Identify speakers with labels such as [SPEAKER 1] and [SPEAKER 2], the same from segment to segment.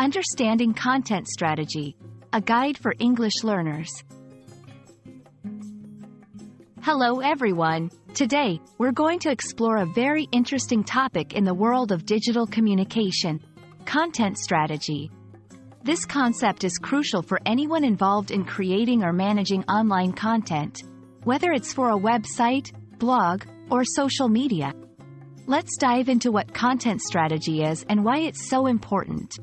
[SPEAKER 1] Understanding Content Strategy, a guide for English learners. Hello everyone. Today, we're going to explore a very interesting topic in the world of digital communication: content strategy. This concept is crucial for anyone involved in creating or managing online content, whether it's for a website, blog, or social media. Let's dive into what content strategy is and why it's so important.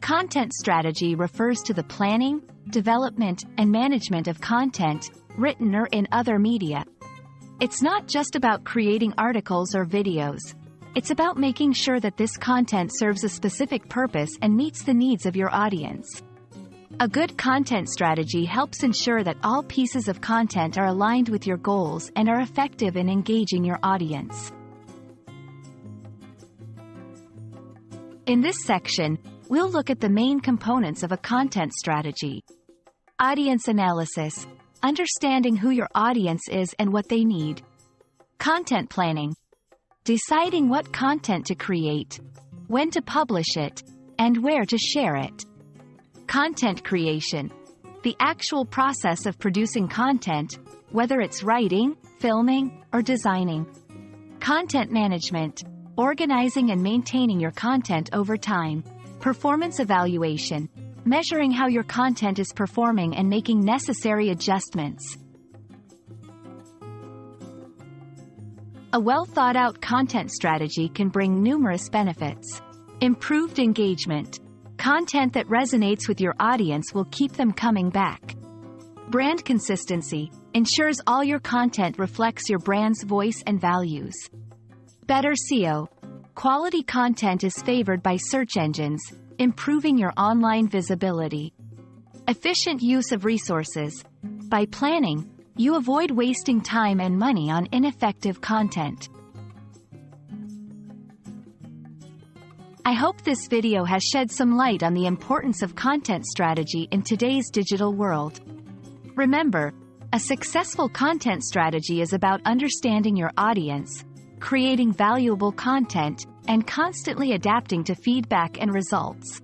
[SPEAKER 1] Content strategy refers to the planning, development, and management of content, written or in other media. It's not just about creating articles or videos. It's about making sure that this content serves a specific purpose and meets the needs of your audience. A good content strategy helps ensure that all pieces of content are aligned with your goals and are effective in engaging your audience. In this section, we'll look at the main components of a content strategy. Audience analysis, understanding who your audience is and what they need. Content planning, deciding what content to create, when to publish it, and where to share it. Content creation, the actual process of producing content, whether it's writing, filming, or designing. Content management, organizing and maintaining your content over time. Performance evaluation, measuring how your content is performing and making necessary adjustments. A well-thought-out content strategy can bring numerous benefits. Improved engagement. Content that resonates with your audience will keep them coming back. Brand consistency ensures all your content reflects your brand's voice and values. Better SEO. Quality content is favored by search engines, improving your online visibility. Efficient use of resources. By planning, you avoid wasting time and money on ineffective content. I hope this video has shed some light on the importance of content strategy in today's digital world. Remember, a successful content strategy is about understanding your audience, creating valuable content, and constantly adapting to feedback and results.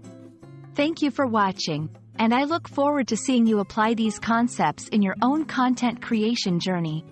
[SPEAKER 1] Thank you for watching, and I look forward to seeing you apply these concepts in your own content creation journey.